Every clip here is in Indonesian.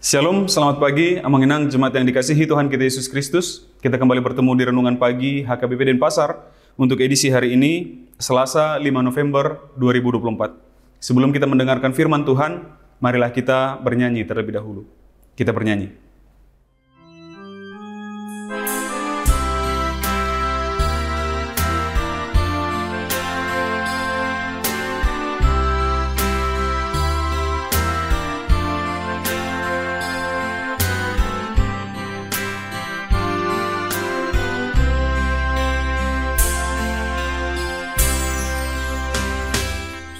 Shalom, selamat pagi, Amanginang Jemaat yang dikasihi Tuhan kita Yesus Kristus. Kita kembali bertemu di Renungan Pagi HKBP Denpasar untuk edisi hari ini, Selasa 5 November 2024. Sebelum kita mendengarkan firman Tuhan, marilah kita bernyanyi terlebih dahulu. Kita bernyanyi.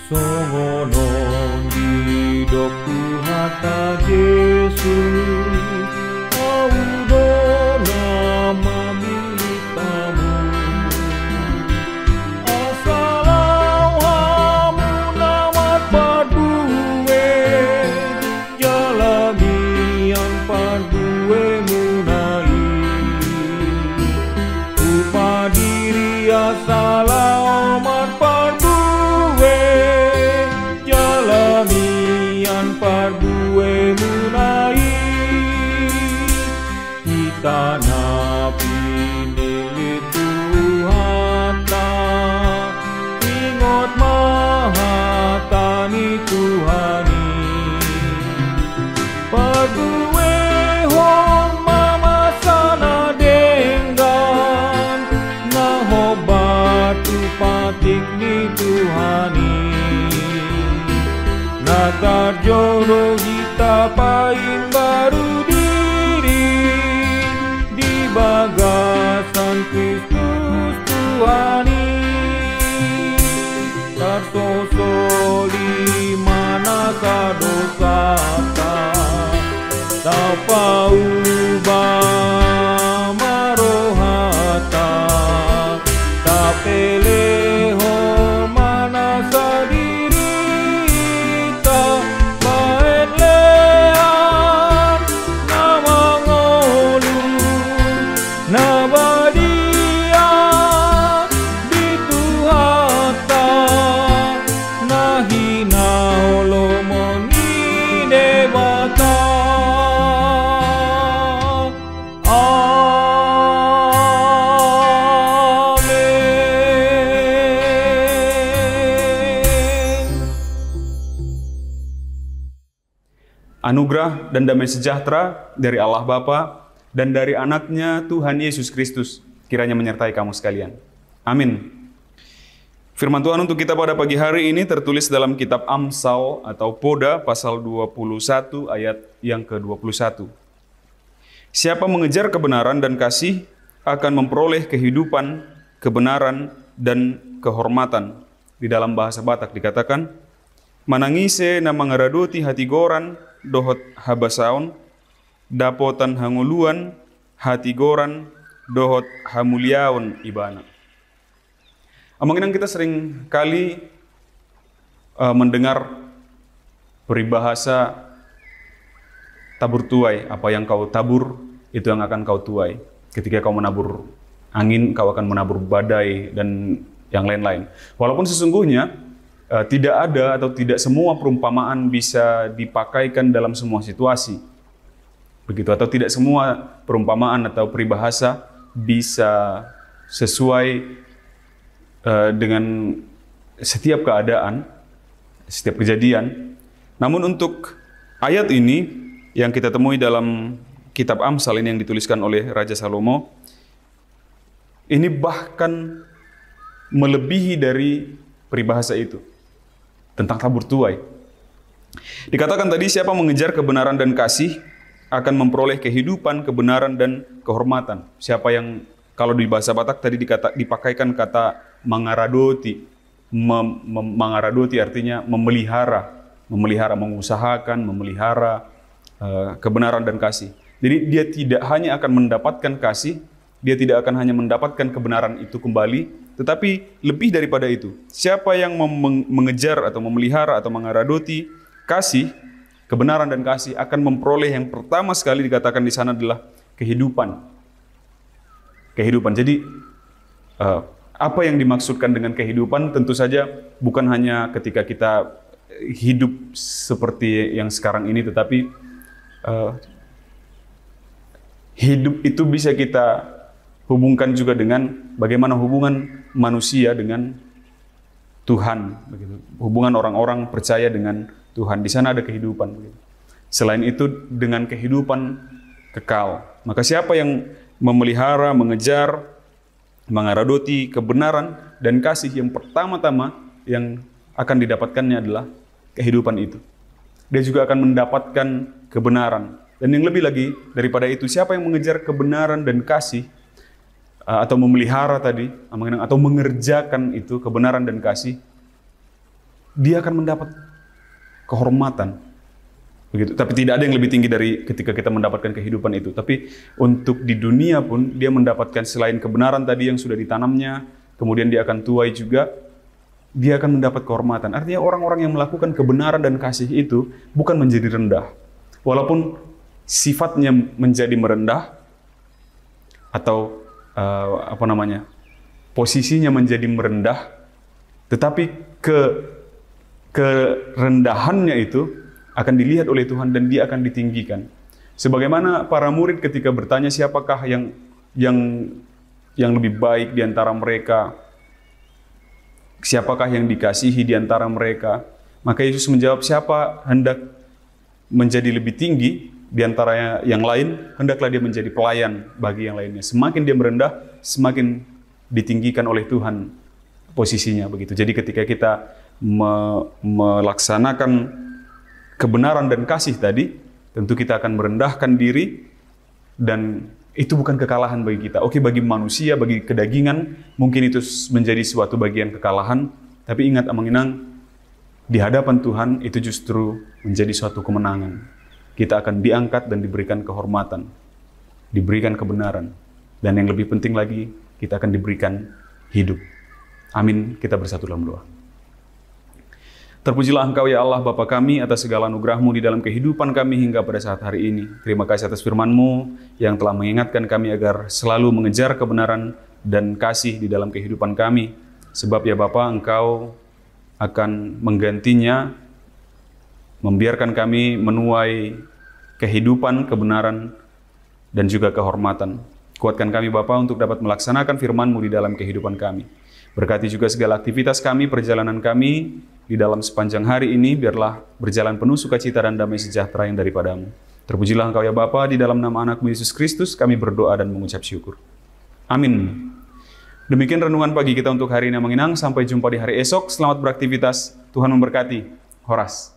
Songonon di doku hata Yesus, audona mamitamu. Asalau hamu namat padue, jalami yang padue munai. Upadiri asalau mat padue, pardue munai. Kita napinili Tuhata, ingot mahatani Tuhani. Pardue hong mama sana denggan, nahobatu patik ni Tuhani. Natar jodoh kita paling baru diri di bagasan Kristus Tuhani. Tarsosoli mana sadosata, tapa ubah marohata, tapeleho mana sadiri. Anugerah dan damai sejahtera dari Allah Bapa dan dari anaknya Tuhan Yesus Kristus kiranya menyertai kamu sekalian. Amin. Firman Tuhan untuk kita pada pagi hari ini tertulis dalam kitab Amsal atau Poda pasal 21 ayat yang ke-21. Siapa mengejar kebenaran dan kasih akan memperoleh kehidupan, kebenaran, dan kehormatan. Di dalam bahasa Batak dikatakan, manangise na mangaradoti hati goran, dohot habasaon, dapotan hanguluan, hati goran, dohot hamuliaon ibana. Amanginang kita sering kali mendengar peribahasa tabur tuai, apa yang kau tabur, itu yang akan kau tuai. Ketika kau menabur angin, kau akan menabur badai, dan yang lain-lain. Walaupun sesungguhnya tidak ada atau tidak semua perumpamaan bisa dipakaikan dalam semua situasi. Begitu, atau tidak semua perumpamaan atau peribahasa bisa sesuai dengan setiap keadaan, setiap kejadian. Namun untuk ayat ini yang kita temui dalam kitab Amsal ini yang dituliskan oleh Raja Salomo, ini bahkan melebihi dari peribahasa itu tentang tabur tuai. Dikatakan tadi, siapa mengejar kebenaran dan kasih akan memperoleh kehidupan, kebenaran, dan kehormatan. Siapa yang, kalau di bahasa Batak tadi dipakaikan kata mangaradoti. Mangaradoti artinya memelihara, mengusahakan, memelihara kebenaran dan kasih. Jadi dia tidak hanya akan mendapatkan kasih, dia tidak akan hanya mendapatkan kebenaran itu kembali, tetapi lebih daripada itu. Siapa yang mengejar atau memelihara atau mengaradoti kasih, kebenaran dan kasih akan memperoleh yang pertama sekali dikatakan di sana adalah kehidupan. Kehidupan. Jadi apa yang dimaksudkan dengan kehidupan tentu saja bukan hanya ketika kita hidup seperti yang sekarang ini, tetapi hidup itu bisa kita hubungkan juga dengan bagaimana hubungan manusia dengan Tuhan, begitu. Hubungan orang-orang percaya dengan Tuhan. Di sana ada kehidupan. Begitu. Selain itu dengan kehidupan kekal. Maka siapa yang memelihara, mengejar, mengaradoti kebenaran dan kasih, yang pertama-tama yang akan didapatkannya adalah kehidupan itu. Dia juga akan mendapatkan kebenaran. Dan yang lebih lagi daripada itu, siapa yang mengejar kebenaran dan kasih, atau memelihara tadi, atau mengerjakan itu, kebenaran dan kasih, dia akan mendapat kehormatan. Begitu. Tapi tidak ada yang lebih tinggi dari ketika kita mendapatkan kehidupan itu. Tapi untuk di dunia pun, dia mendapatkan selain kebenaran tadi yang sudah ditanamnya, kemudian dia akan tuai juga, dia akan mendapat kehormatan. Artinya orang-orang yang melakukan kebenaran dan kasih itu bukan menjadi rendah. Walaupun sifatnya menjadi merendah, atau posisinya menjadi merendah, tetapi kerendahannya itu akan dilihat oleh Tuhan dan dia akan ditinggikan. Sebagaimana para murid ketika bertanya siapakah yang lebih baik di antara mereka, siapakah yang dikasihi di antara mereka, maka Yesus menjawab, siapa hendak menjadi lebih tinggi di antara yang lain, hendaklah dia menjadi pelayan bagi yang lainnya. Semakin dia merendah, semakin ditinggikan oleh Tuhan posisinya, begitu. Jadi ketika kita melaksanakan kebenaran dan kasih tadi, tentu kita akan merendahkan diri, dan itu bukan kekalahan bagi kita. Oke, bagi manusia, bagi kedagingan, mungkin itu menjadi suatu bagian kekalahan, tapi ingat Amanginang, di hadapan Tuhan itu justru menjadi suatu kemenangan. Kita akan diangkat dan diberikan kehormatan, diberikan kebenaran, dan yang lebih penting lagi, kita akan diberikan hidup. Amin. Kita bersatu dalam doa. Terpujilah Engkau ya Allah Bapa kami atas segala anugerah-Mu di dalam kehidupan kami hingga pada saat hari ini. Terima kasih atas firman-Mu yang telah mengingatkan kami agar selalu mengejar kebenaran dan kasih di dalam kehidupan kami. Sebab ya Bapa, Engkau akan menggantinya, membiarkan kami menuai kehidupan, kebenaran, dan juga kehormatan. Kuatkan kami Bapa untuk dapat melaksanakan firman-Mu di dalam kehidupan kami. Berkati juga segala aktivitas kami, perjalanan kami di dalam sepanjang hari ini, biarlah berjalan penuh sukacita dan damai sejahtera yang daripada-Mu. Terpujilah Engkau ya Bapa, di dalam nama anak-Mu Yesus Kristus kami berdoa dan mengucap syukur. Amin. Demikian renungan pagi kita untuk hari ini Amanginang. Sampai jumpa di hari esok. Selamat beraktivitas. Tuhan memberkati. Horas.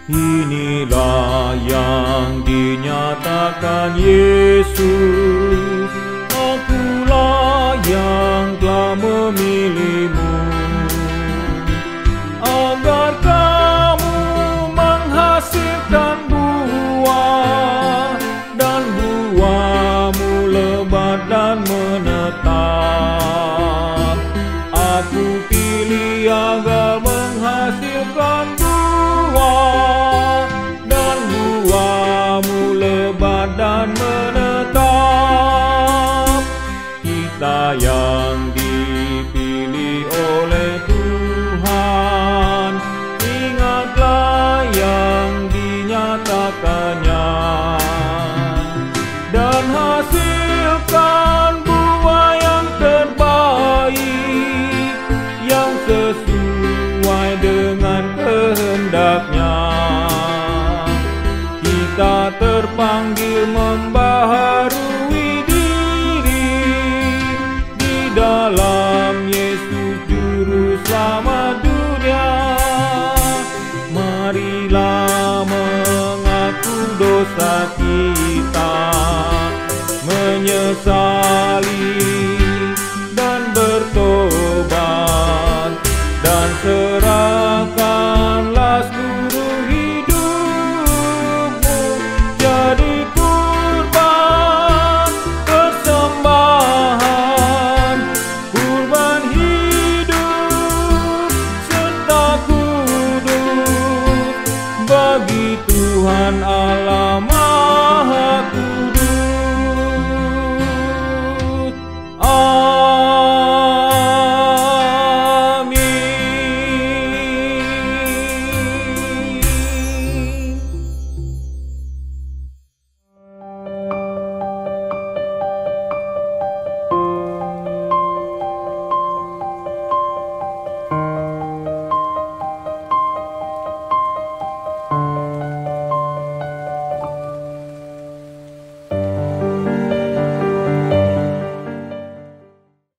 Inilah yang dinyatakan Yesus, Akulah yang telah memilih-Mu, agar kamu menghasilkan buah, dan buah-Mu lebat dan menetap. Aku pilih agar menghasilkan buah, dan buah-Mu lebat dan menetap. Kita yang dipilih oleh Tuhan, ingatlah yang dinyatakannya, dan hasilkan buah yang terbaik, yang sesuai dengan kehendak-Nya. Kita terpanggil membaharui diri di dalam Yesus Juru Selamat dunia. Marilah mengaku dosa kita, menyesali dan bertobat, dan serahkanlah seluruh hidupmu jadi kurban persembahan, kurban Tuhan